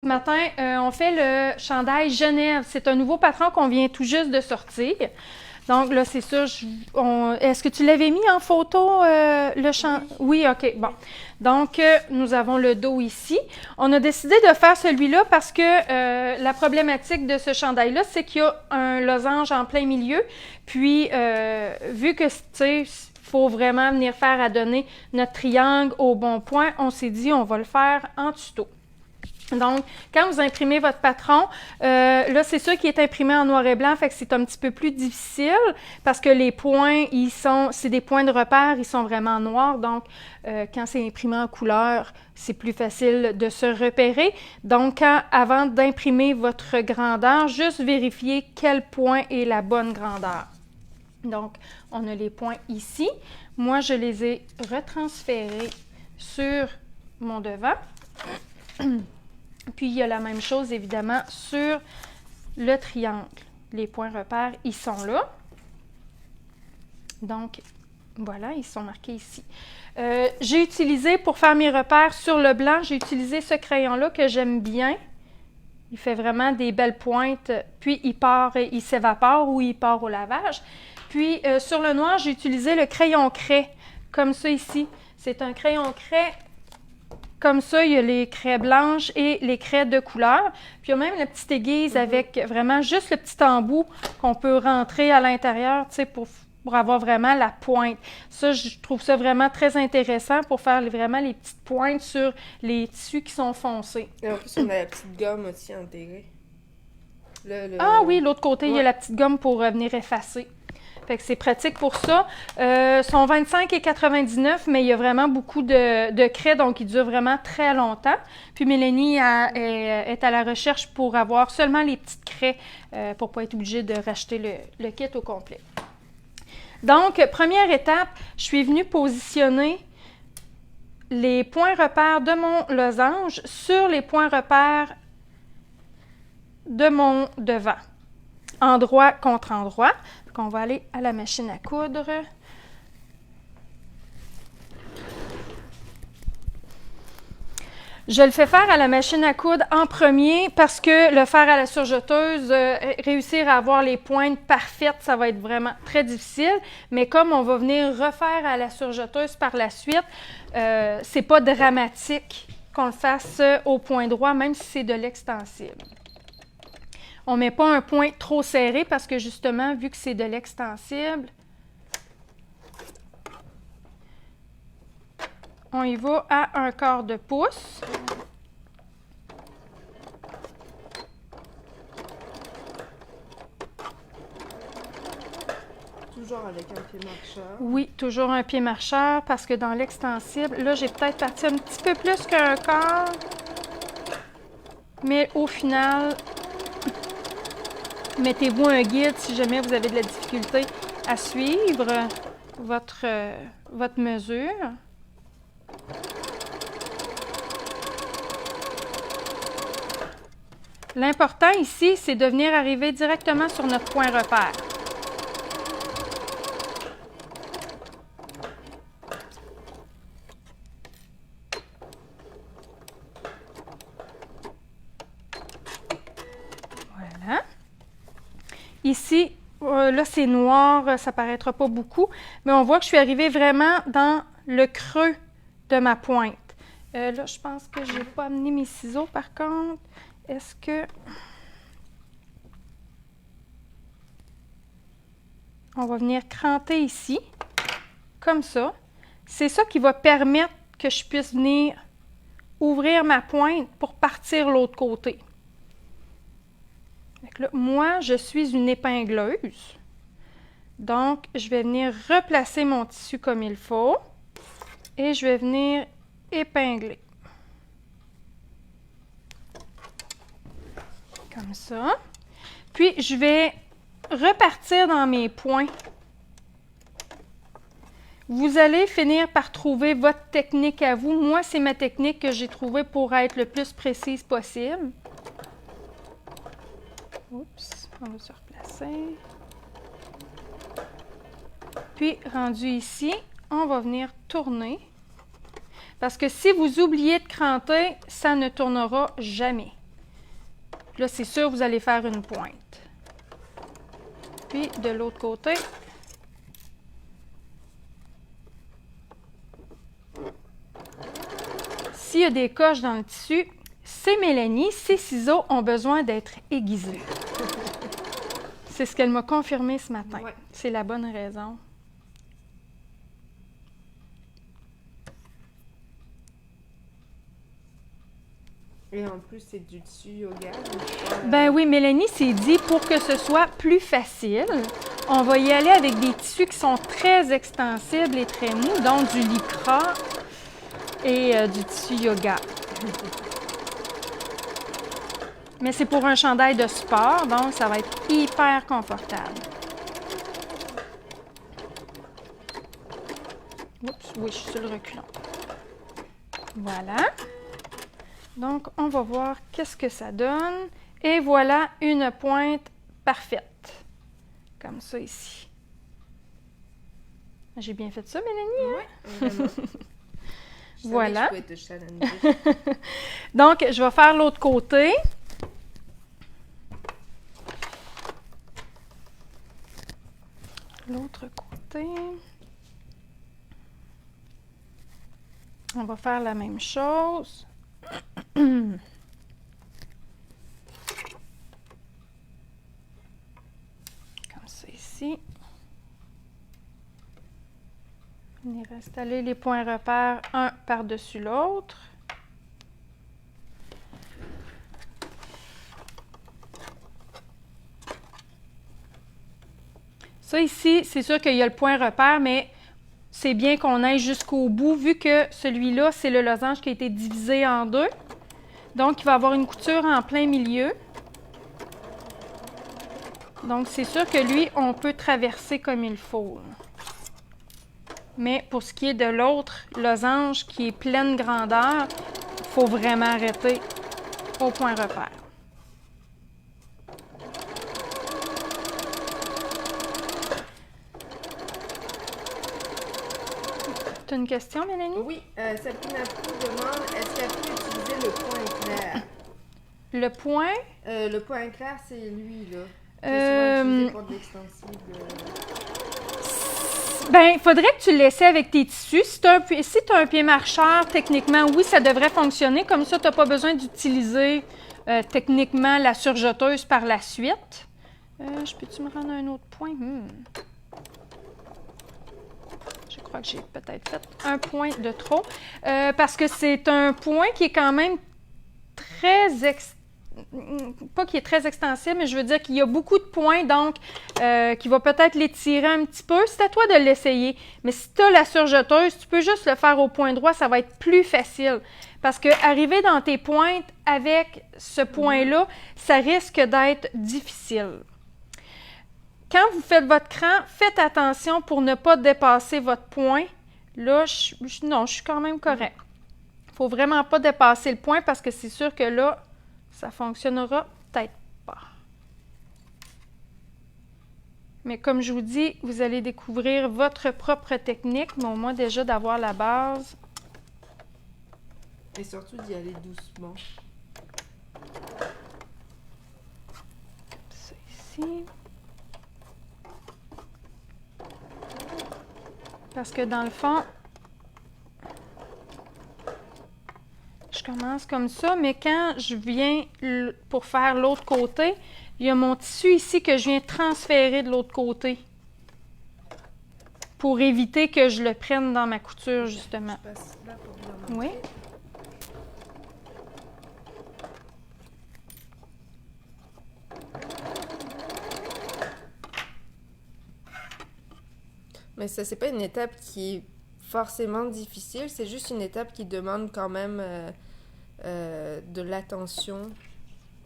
matin, on fait le chandail Genève. C'est un nouveau patron qu'on vient tout juste de sortir. Donc là, c'est ça. Est-ce que tu l'avais mis en photo, le chandail? Oui, OK, bon. Donc, nous avons le dos ici. On a décidé de faire celui-là parce que la problématique de ce chandail-là, c'est qu'il y a un losange en plein milieu. Puis, vu que, tu sais, il faut vraiment venir faire à donner notre triangle au bon point, on s'est dit, on va le faire en tuto. Donc, quand vous imprimez votre patron, là, c'est sûr qu'il est imprimé en noir et blanc, fait que c'est un petit peu plus difficile parce que les points, c'est des points de repère, ils sont vraiment noirs. Donc, quand c'est imprimé en couleur, c'est plus facile de se repérer. Donc, avant d'imprimer votre grandeur, juste vérifier quel point est la bonne grandeur. Donc, on a les points ici. Moi, je les ai retransférés sur mon devant. Puis, il y a la même chose, évidemment, sur le triangle. Les points repères, ils sont là. Donc, voilà, ils sont marqués ici. J'ai utilisé, pour faire mes repères sur le blanc, j'ai utilisé ce crayon-là que j'aime bien. Il fait vraiment des belles pointes. Puis, il s'évapore ou il part au lavage. Puis, sur le noir, j'ai utilisé le crayon craie, comme ça ici. C'est un crayon craie. Comme ça, il y a les craies blanches et les craies de couleur. Puis il y a même la petite aiguise avec vraiment juste le petit embout qu'on peut rentrer à l'intérieur, tu sais, pour avoir vraiment la pointe. Ça, je trouve ça vraiment très intéressant pour faire vraiment les petites pointes sur les tissus qui sont foncés. Et en plus, on a la petite gomme aussi intégrée. Ah oui, l'autre côté, il y a la petite gomme pour venir effacer. Fait que c'est pratique pour ça. Sont 25,99 $, mais il y a vraiment beaucoup de craies, donc ils durent vraiment très longtemps. Puis Mélanie est à la recherche pour avoir seulement les petites craies pour ne pas être obligée de racheter le kit au complet. Donc, première étape, je suis venue positionner les points repères de mon losange sur les points repères de mon devant. Endroit contre endroit. Donc, on va aller à la machine à coudre. Je le fais faire à la machine à coudre en premier parce que le faire à la surjeteuse, réussir à avoir les pointes parfaites, ça va être vraiment très difficile. Mais comme on va venir refaire à la surjeteuse par la suite, c'est pas dramatique qu'on le fasse au point droit, même si c'est de l'extensible. On ne met pas un point trop serré parce que justement, vu que c'est de l'extensible, on y va à 1/4 de pouce. Toujours avec un pied marcheur. Oui, toujours un pied marcheur parce que dans l'extensible, là, j'ai peut-être parti un petit peu plus qu'1/4. Mais au final, mettez-vous un guide si jamais vous avez de la difficulté à suivre votre mesure. L'important ici, c'est de venir arriver directement sur notre point repère. Voilà. Ici, là, c'est noir, ça ne paraîtra pas beaucoup, mais on voit que je suis arrivée vraiment dans le creux de ma pointe. Là, je pense que je n'ai pas amené mes ciseaux, par contre. Est-ce que... On va venir cranter ici, comme ça. C'est ça qui va permettre que je puisse venir ouvrir ma pointe pour partir l'autre côté. Donc là, moi, je suis une épingleuse. Donc, je vais venir replacer mon tissu comme il faut et je vais venir épingler. Comme ça. Puis, je vais repartir dans mes points. Vous allez finir par trouver votre technique à vous. Moi, c'est ma technique que j'ai trouvée pour être le plus précise possible. Oups, on va se replacer. Puis, rendu ici, on va venir tourner. Parce que si vous oubliez de cranter, ça ne tournera jamais. Là, c'est sûr, vous allez faire une pointe. Puis, de l'autre côté. S'il y a des coches dans le tissu, c'est Mélanie, ces ciseaux ont besoin d'être aiguisés. C'est ce qu'elle m'a confirmé ce matin. Ouais. C'est la bonne raison. Et en plus, c'est du tissu yoga. Ben oui, Mélanie s'est dit, pour que ce soit plus facile, on va y aller avec des tissus qui sont très extensibles et très mous, donc du lycra et du tissu yoga. Mais c'est pour un chandail de sport, donc ça va être hyper confortable. Oups, oui, je suis sur le reculant. Voilà. Donc, on va voir qu'est-ce que ça donne. Et voilà une pointe parfaite. Comme ça ici. J'ai bien fait ça, Mélanie? Oui, vraiment. Voilà. Je pouvais te challenger. Donc, je vais faire l'autre côté. L'autre côté. On va faire la même chose. Comme ça ici. On ira installer les points repères un par-dessus l'autre. Ça ici, c'est sûr qu'il y a le point repère, mais c'est bien qu'on aille jusqu'au bout, vu que celui-là, c'est le losange qui a été divisé en deux. Donc, il va avoir une couture en plein milieu. Donc, c'est sûr que lui, on peut traverser comme il faut. Mais pour ce qui est de l'autre losange qui est pleine grandeur, il faut vraiment arrêter au point repère. Tu as une question, Mélanie? Oui, Sabrina Pou demande, est-ce qu'elle peut utiliser le point clair? Le point? Le point clair, c'est lui, là. C'est souvent utilisé pour de l'extensible. Ben, il faudrait que tu le laisses avec tes tissus. Si tu as un pied marcheur, techniquement, oui, ça devrait fonctionner. Comme ça, tu n'as pas besoin d'utiliser techniquement la surjeteuse par la suite. Je peux-tu me rendre un autre point? Je crois que j'ai peut-être fait un point de trop. Parce que c'est un point qui est quand même pas qui est très extensible, mais je veux dire qu'il y a beaucoup de points, donc qui va peut-être l'étirer un petit peu. C'est à toi de l'essayer. Mais si tu as la surjeteuse, tu peux juste le faire au point droit, ça va être plus facile. Parce que arriver dans tes pointes avec ce point-là, ça risque d'être difficile. Quand vous faites votre cran, faites attention pour ne pas dépasser votre point. Là, je suis quand même correct. Il ne faut vraiment pas dépasser le point parce que c'est sûr que là, ça fonctionnera peut-être pas. Mais comme je vous dis, vous allez découvrir votre propre technique, mais au moins déjà d'avoir la base. Et surtout d'y aller doucement. Ça ici. Parce que dans le fond, je commence comme ça, mais quand je viens pour faire l'autre côté, il y a mon tissu ici que je viens transférer de l'autre côté pour éviter que je le prenne dans ma couture, justement. Je passe là pour bien montrer. Oui. Mais ça, c'est pas une étape qui est forcément difficile, c'est juste une étape qui demande quand même de l'attention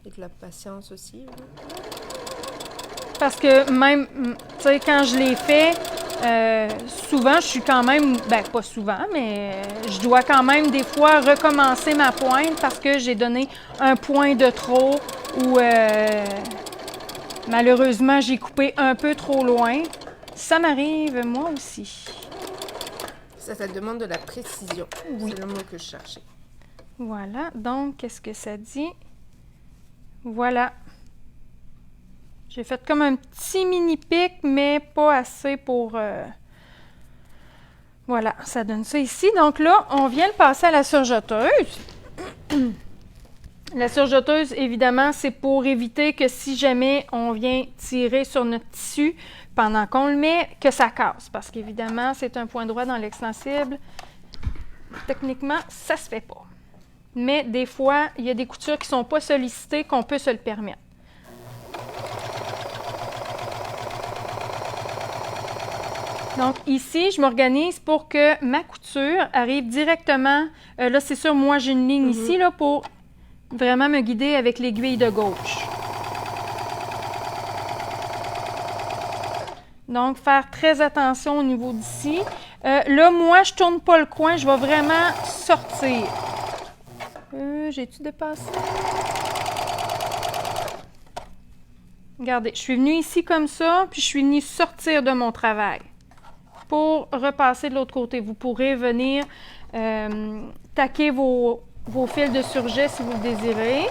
et de la patience aussi. Là. Parce que même, tu sais, quand je l'ai fait, souvent, je suis quand même, ben pas souvent, mais je dois quand même des fois recommencer ma pointe parce que j'ai donné un point de trop ou malheureusement, j'ai coupé un peu trop loin. Ça m'arrive, moi aussi. Ça demande de la précision. Oui. C'est le mot que je cherchais. Voilà. Donc, qu'est-ce que ça dit? Voilà. J'ai fait comme un petit mini pic, mais pas assez pour... Voilà, ça donne ça ici. Donc là, on vient le passer à la surjeteuse. La surjeteuse, évidemment, c'est pour éviter que si jamais on vient tirer sur notre tissu pendant qu'on le met, que ça casse. Parce qu'évidemment, c'est un point droit dans l'extensible. Techniquement, ça se fait pas. Mais des fois, il y a des coutures qui ne sont pas sollicitées qu'on peut se le permettre. Donc ici, je m'organise pour que ma couture arrive directement. Là, c'est sûr, moi, j'ai une ligne ici là, pour vraiment me guider avec l'aiguille de gauche. Donc, faire très attention au niveau d'ici. Là, moi, je tourne pas le coin, je vais vraiment sortir. J'ai-tu dépassé? Regardez, je suis venue ici comme ça, puis je suis venue sortir de mon travail pour repasser de l'autre côté. Vous pourrez venir taquer vos fils de surjet si vous le désirez.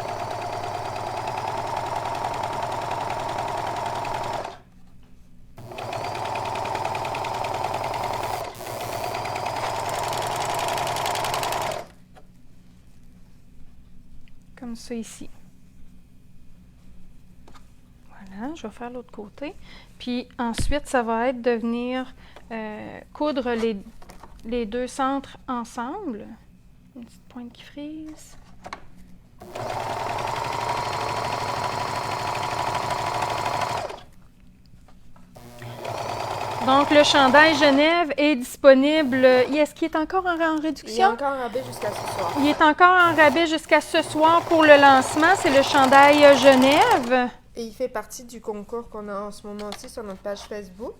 Comme ça ici. Voilà, je vais faire l'autre côté. Puis ensuite, ça va être de venir coudre les deux centres ensemble. Une petite pointe qui frise. Donc, le chandail Genève est disponible. Est-ce qu'il est encore en réduction? Il est encore en rabais jusqu'à ce soir. Il est encore en rabais jusqu'à ce soir pour le lancement. C'est le chandail Genève. Et il fait partie du concours qu'on a en ce moment aussi sur notre page Facebook.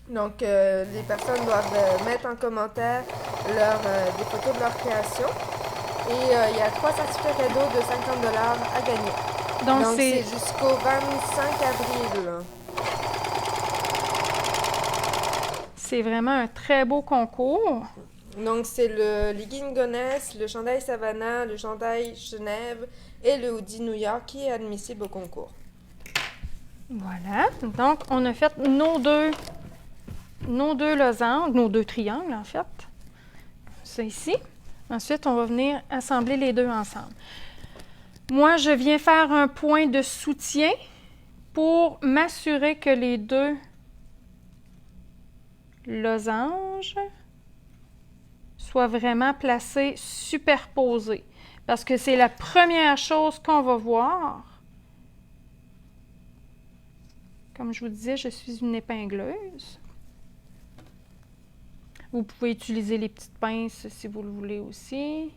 Donc, les personnes doivent mettre en commentaire des photos de leur création. Et il y a 3 certificats cadeaux de 50 $ à gagner. Donc c'est jusqu'au 25 avril. C'est vraiment un très beau concours. Donc, c'est le legging Gonesse, le chandail Savannah, le chandail Genève et le hoodie New York qui est admissible au concours. Voilà. Donc, on a fait nos deux losanges, nos deux triangles, en fait. Ça ici. Ensuite, on va venir assembler les deux ensemble. Moi, je viens faire un point de soutien pour m'assurer que les deux losanges soient vraiment placés superposés. Parce que c'est la première chose qu'on va voir. Comme je vous disais, je suis une épingleuse. Vous pouvez utiliser les petites pinces si vous le voulez aussi.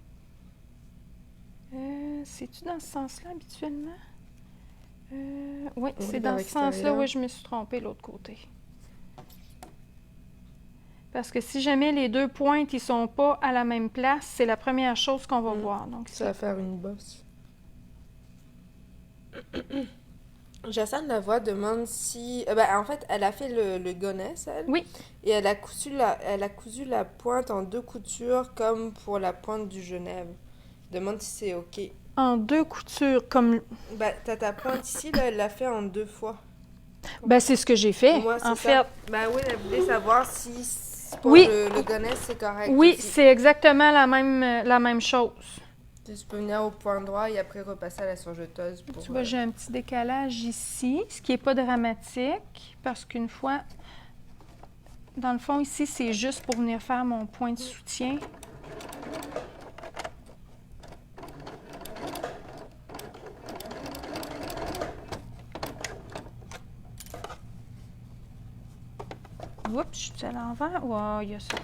C'est-tu dans ce sens-là habituellement? Oui, c'est dans ce sens-là. Oui, je me suis trompée de l'autre côté. Parce que si jamais les deux pointes ne sont pas à la même place, c'est la première chose qu'on va voir. Donc, ça va faire une bosse. Jacinthe Lavoie demande si... en fait, elle a fait le gonesse, elle. Oui. Et elle a cousu la pointe en 2 coutures comme pour la pointe du Genève. Demande si c'est OK. En 2 coutures, comme... t'as ta pointe ici, là, elle l'a fait en 2 fois. C'est ce que j'ai fait, moi, en fait. Oui, elle voulait savoir si pour le gonesse, c'est correct. Oui, c'est exactement la même chose. Tu peux venir au point droit et après repasser à la surjeteuse. Tu vois, j'ai un petit décalage ici, ce qui n'est pas dramatique, parce qu'une fois, dans le fond, ici, c'est juste pour venir faire mon point de soutien. Oups, je suis à l'envers. Wow, il y a ça.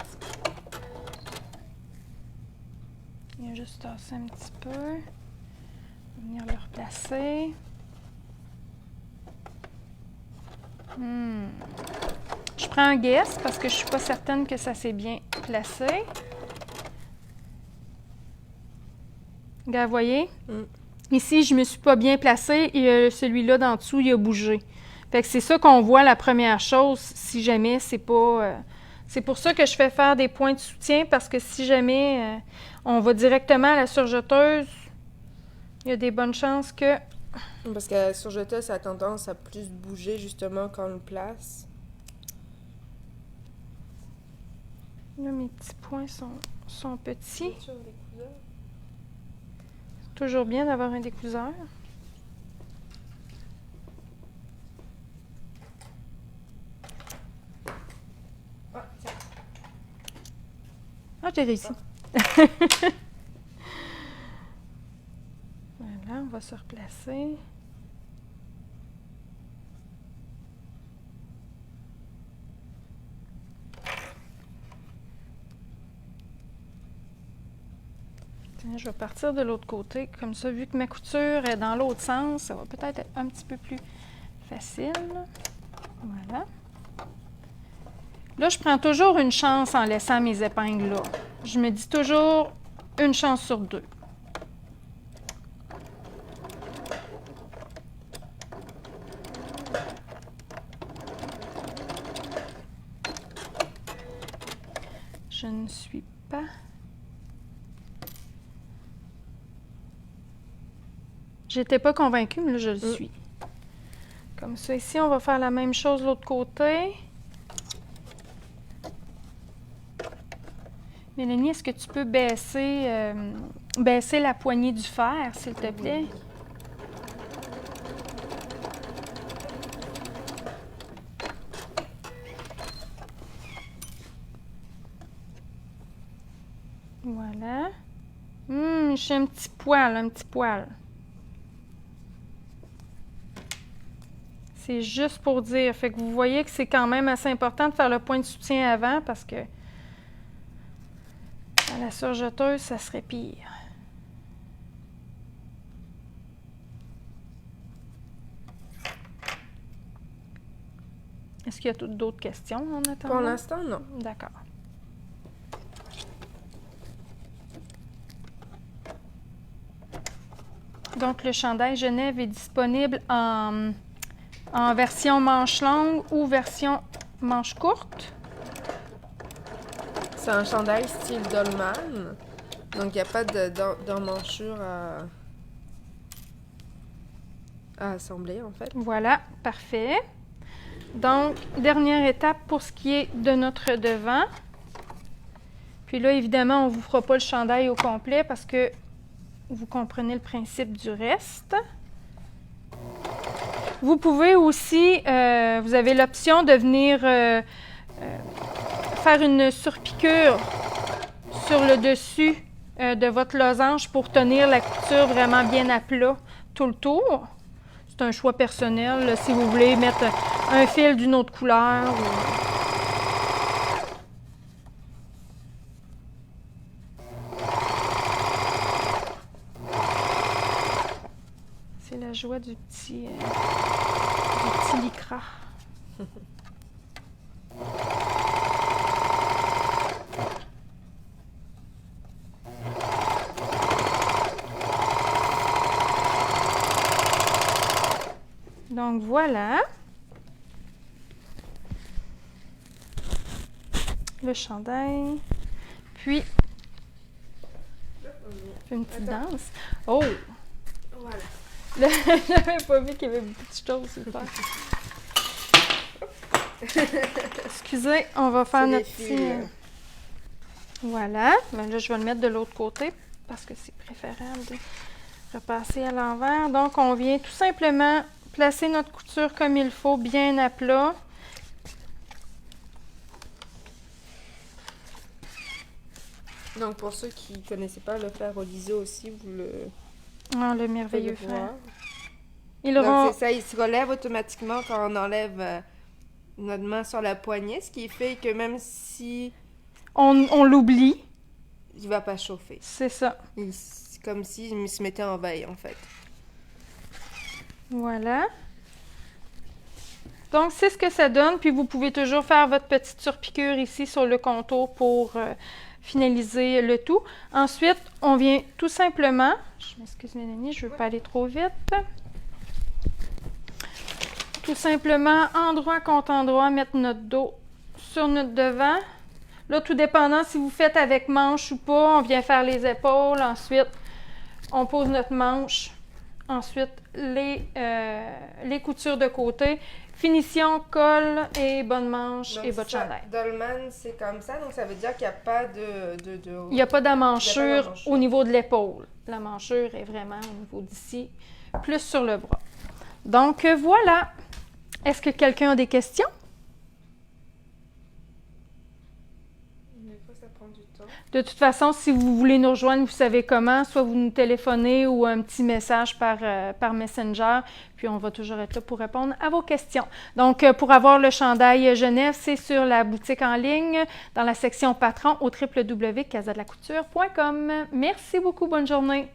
Il y a juste tassé un petit peu. Venir le replacer. Je prends un guess parce que je ne suis pas certaine que ça s'est bien placé. Regarde, vous voyez? Ici, je ne me suis pas bien placée et celui-là d'en dessous, il a bougé. Fait que c'est ça qu'on voit la première chose, si jamais c'est pas... c'est pour ça que je fais faire des points de soutien, parce que si jamais on va directement à la surjeteuse, il y a des bonnes chances que Parce que la surjeteuse, ça a tendance à plus bouger justement quand on le place. Là, mes petits points sont petits. Sur les couleurs. Toujours bien d'avoir un découseur. Ah, tiens. Ah, j'ai réussi. Voilà, on va se replacer. Tiens, je vais partir de l'autre côté. Comme ça, vu que ma couture est dans l'autre sens, ça va peut-être être un petit peu plus facile. Voilà. Là, je prends toujours une chance en laissant mes épingles là. Je me dis toujours une chance sur 2. Je ne suis pas... J'étais pas convaincue, mais là, je le suis. Comme ça, ici, on va faire la même chose de l'autre côté. Mélanie, est-ce que tu peux baisser la poignée du fer, s'il te plaît? Voilà. J'ai un petit poil, un petit poil. C'est juste pour dire. Fait que vous voyez que c'est quand même assez important de faire le point de soutien avant parce que à la surjeteuse, ça serait pire. Est-ce qu'il y a d'autres questions en attendant? Pour l'instant, non. D'accord. Donc, le chandail Genève est disponible en version manche longue ou version manche courte. C'est un chandail style Dolman. Donc, il n'y a pas d'emmanchure à assembler, en fait. Voilà, parfait. Donc, dernière étape pour ce qui est de notre devant. Puis là, évidemment, on ne vous fera pas le chandail au complet parce que vous comprenez le principe du reste. Vous pouvez aussi, vous avez l'option de venir faire une surpiqûre sur le dessus de votre losange pour tenir la couture vraiment bien à plat tout le tour. C'est un choix personnel, là, si vous voulez mettre un fil d'une autre couleur. C'est la joie du petit lycra. Donc voilà. Le chandail. Puis, une petite danse. Oh! Voilà. J'avais pas vu qu'il y avait beaucoup de choses super. Excusez, on va faire notre petit... Voilà. Mais là, je vais le mettre de l'autre côté parce que c'est préférable de repasser à l'envers. Donc, on vient tout simplement placer notre couture comme il faut, bien à plat. Donc, pour ceux qui ne connaissaient pas le fer au liseau aussi, vous le... Oh, le merveilleux fer. Donc, c'est ça, il se relève automatiquement quand on enlève notre main sur la poignée, ce qui fait que même si... On l'oublie. Il ne va pas chauffer. C'est ça. C'est comme s'il se mettait en veille, en fait. Voilà. Donc, c'est ce que ça donne. Puis, vous pouvez toujours faire votre petite surpiqûre ici sur le contour pour finaliser le tout. Ensuite, on vient tout simplement... Je m'excuse, Mélanie, je ne veux pas aller trop vite. Tout simplement, endroit contre endroit, mettre notre dos sur notre devant. Là, tout dépendant si vous faites avec manche ou pas, on vient faire les épaules. Ensuite, on pose notre manche Ensuite, les coutures de côté. Finition, col et bonne manche Donc, et bas de chandail. Dolman, c'est comme ça, donc ça veut dire qu'il n'y a pas Il n'y a pas d'amanchure Il y a pas d'amanchure. au niveau de l'épaule. La manchure est vraiment au niveau d'ici, plus sur le bras. Donc, voilà. Est-ce que quelqu'un a des questions? Des fois, ça prend du temps. De toute façon, si vous voulez nous rejoindre, vous savez comment. Soit vous nous téléphonez ou un petit message par Messenger. Puis, on va toujours être là pour répondre à vos questions. Donc, pour avoir le chandail Genève, c'est sur la boutique en ligne, dans la section patron au www.casadelaCouture.com. Merci beaucoup. Bonne journée.